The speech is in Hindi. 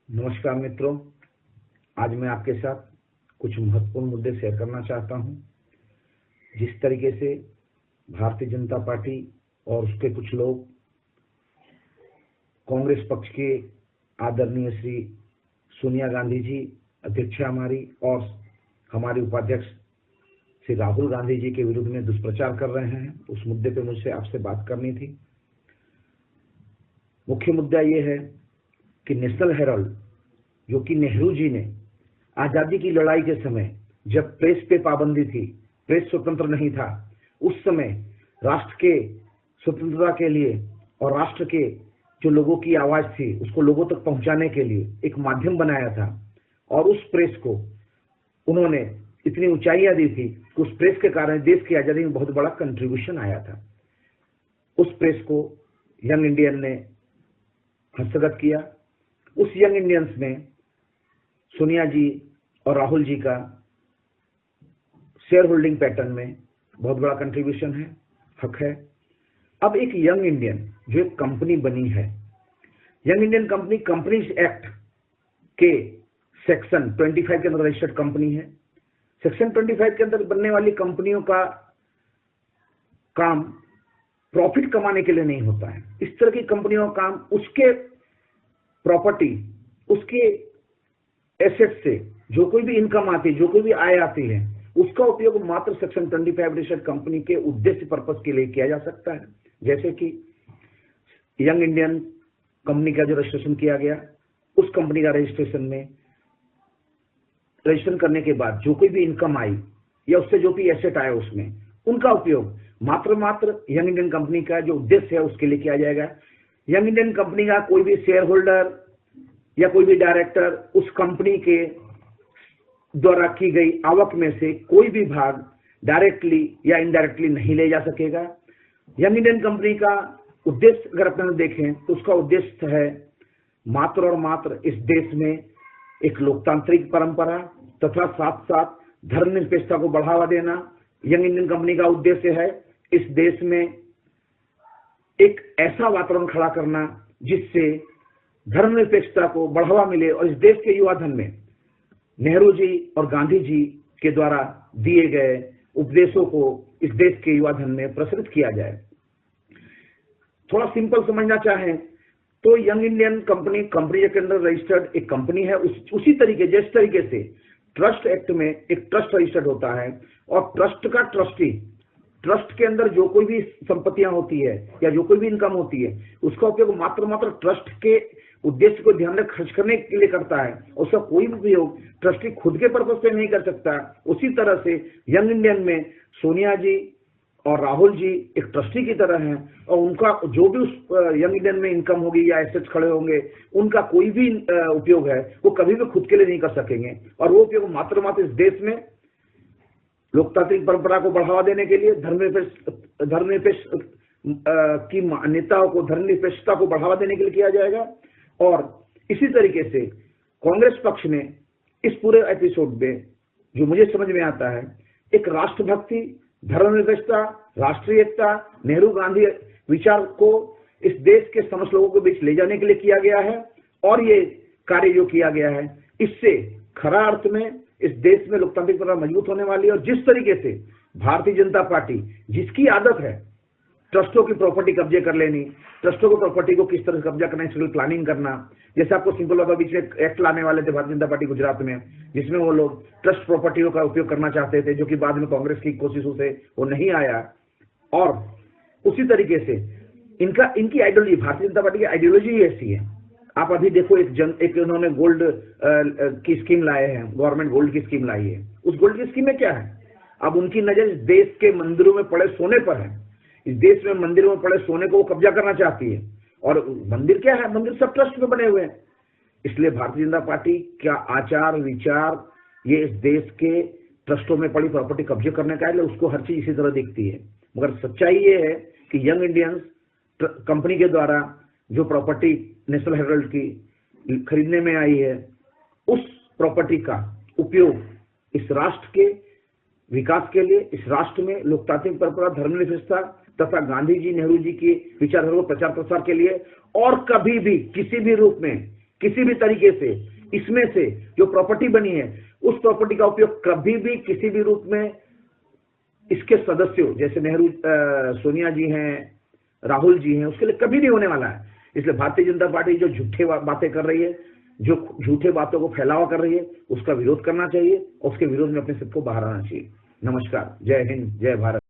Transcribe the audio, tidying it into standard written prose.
नमस्कार मित्रों, आज मैं आपके साथ कुछ महत्वपूर्ण मुद्दे शेयर करना चाहता हूं। जिस तरीके से भारतीय जनता पार्टी और उसके कुछ लोग कांग्रेस पक्ष के आदरणीय श्री सोनिया गांधी जी अध्यक्षा हमारी और हमारे उपाध्यक्ष श्री राहुल गांधी जी के विरुद्ध में दुष्प्रचार कर रहे हैं, उस मुद्दे पे मुझसे आपसे बात करनी थी। मुख्य मुद्दा ये है कि नेशनल हेराल्ड, जो कि नेहरू जी ने आजादी की लड़ाई के समय जब प्रेस पे पाबंदी थी, प्रेस स्वतंत्र नहीं था, उस समय राष्ट्र के स्वतंत्रता के लिए और राष्ट्र के जो लोगों की आवाज थी उसको लोगों तक पहुंचाने के लिए एक माध्यम बनाया था। और उस प्रेस को उन्होंने इतनी ऊंचाइयां दी थी कि उस प्रेस के कारण देश की आजादी में बहुत बड़ा कंट्रीब्यूशन आया था। उस प्रेस को यंग इंडियन ने हस्तगत किया। उस यंग इंडियंस में सोनिया जी और राहुल जी का शेयर होल्डिंग पैटर्न में बहुत बड़ा कंट्रीब्यूशन है, हक है। अब एक यंग इंडियन जो एक कंपनी बनी है, young Indian company companies act के सेक्शन 25 के अंदर रजिस्टर्ड कंपनी है। सेक्शन 25 के अंदर बनने वाली कंपनियों का काम प्रॉफिट कमाने के लिए नहीं होता है। इस तरह की कंपनियों का काम उसके प्रॉपर्टी, उसके एसेट से जो कोई भी इनकम आती है, जो कोई भी आय आती है, उसका उपयोग मात्र सेक्शन 25 रजिस्टर्ड कंपनी के उद्देश्य पर्पस के लिए किया जा सकता है। जैसे कि यंग इंडियन कंपनी का जो रजिस्ट्रेशन किया गया, उस कंपनी का रजिस्ट्रेशन करने के बाद जो कोई भी इनकम आई या उससे जो भी एसेट आया उसमें उनका उपयोग मात्र यंग इंडियन कंपनी का जो उद्देश्य है उसके लिए किया जाएगा। यंग इंडियन कंपनी का कोई भी शेयर होल्डर या कोई भी डायरेक्टर उस कंपनी के द्वारा की गई आवक में से कोई भी भाग डायरेक्टली या इनडायरेक्टली नहीं ले जा सकेगा। यंग इंडियन कंपनी का उद्देश्य अगर अपन देखें तो उसका उद्देश्य है मात्र और मात्र इस देश में एक लोकतांत्रिक परंपरा तथा साथ साथ धर्मनिरपेक्षता को बढ़ावा देना। यंग इंडियन कंपनी का उद्देश्य है इस देश में एक ऐसा वातावरण खड़ा करना जिससे धर्मनिरपेक्षता को बढ़ावा मिले और इस देश के युवा धन में नेहरू जी और गांधी जी के द्वारा दिए गए उपदेशों को इस देश के युवा धन में प्रसारित किया जाए। थोड़ा सिंपल समझना चाहें तो यंग इंडियन कंपनी कंपनी के अंदर रजिस्टर्ड एक कंपनी है। उसी तरीके जिस तरीके से ट्रस्ट एक्ट में एक ट्रस्ट रजिस्टर्ड होता है और ट्रस्ट का ट्रस्टी, ट्रस्ट के अंदर जो कोई भी संपत्तियां होती है या जो कोई भी इनकम होती है उसका उपयोग मात्र ट्रस्ट के उद्देश्य को ध्यान में खर्च करने के लिए करता है। उसका कोई भी उपयोग ट्रस्टी खुद के पर्पज पे नहीं कर सकता। उसी तरह से यंग इंडियन में सोनिया जी और राहुल जी एक ट्रस्टी की तरह हैं और उनका जो भी उस यंग इंडियन में इनकम होगी या एसेट्स खड़े होंगे उनका कोई भी उपयोग है वो कभी भी खुद के लिए नहीं कर सकेंगे और वो उपयोग मात्र इस देश में लोकतांत्रिक परंपरा को बढ़ावा देने के लिए, धर्मनिरपेक्ष की मान्यताओं को, धर्मनिरपेक्षता को बढ़ावा देने के लिए किया जाएगा। और इसी तरीके से कांग्रेस पक्ष ने इस पूरे एपिसोड में जो मुझे समझ में आता है एक राष्ट्रभक्ति, धर्मनिरपेक्षता, राष्ट्रीय एकता, नेहरू गांधी विचार को इस देश के समस्त लोगों के बीच ले जाने के लिए किया गया है। और ये कार्य जो किया गया है इससे खरा अर्थ में इस देश में लोकतांत्रिक परंपरा मजबूत होने वाली है। और जिस तरीके से भारतीय जनता पार्टी, जिसकी आदत है ट्रस्टों की प्रॉपर्टी कब्जे कर लेनी, ट्रस्टों की प्रॉपर्टी को किस तरह से कब्जा करना, इसकी प्लानिंग करना, जैसे आपको सिंपल बाबा बीच में एक्ट लाने वाले थे भारतीय जनता पार्टी गुजरात में, जिसमें वो लोग ट्रस्ट प्रॉपर्टियों का उपयोग करना चाहते थे, जो कि बाद में कांग्रेस की कोशिशों से वो नहीं आया। और उसी तरीके से इनकी आइडियोलॉजी, भारतीय जनता पार्टी की आइडियोलॉजी ऐसी है। आप अभी देखो एक उन्होंने गोल्ड की स्कीम लाए हैं, गवर्नमेंट गोल्ड की स्कीम लाई है। उस गोल्ड की स्कीम में क्या है? अब उनकी नजर इस देश के मंदिरों में पड़े सोने पर है। इस देश में मंदिरों में पड़े सोने को वो कब्जा करना चाहती है। और मंदिर क्या है? मंदिर सब ट्रस्ट में बने हुए हैं। इसलिए भारतीय जनता पार्टी का आचार विचार ये इस देश के ट्रस्टों में पड़ी प्रॉपर्टी कब्जे करने का है, उसको हर चीज इसी तरह दिखती है। मगर सच्चाई ये है कि यंग इंडियंस कंपनी के द्वारा जो प्रॉपर्टी नेशनल हेराल्ड की खरीदने में आई है, उस प्रॉपर्टी का उपयोग इस राष्ट्र के विकास के लिए, इस राष्ट्र में लोकतांत्रिक परंपरा, धर्मनिरपेक्षता तथा गांधी जी नेहरू जी की विचारधारा को प्रचार प्रसार के लिए और कभी भी किसी भी रूप में किसी भी तरीके से इसमें से जो प्रॉपर्टी बनी है उस प्रॉपर्टी का उपयोग कभी भी किसी भी रूप में इसके सदस्यों जैसे नेहरू, सोनिया जी हैं, राहुल जी हैं, उसके लिए कभी नहीं होने वाला है। इसलिए भारतीय जनता पार्टी जो झूठे बातें कर रही है, जो झूठे बातों को फैलावा कर रही है, उसका विरोध करना चाहिए और उसके विरोध में अपने सबको बाहर आना चाहिए। नमस्कार, जय हिंद, जय भारत।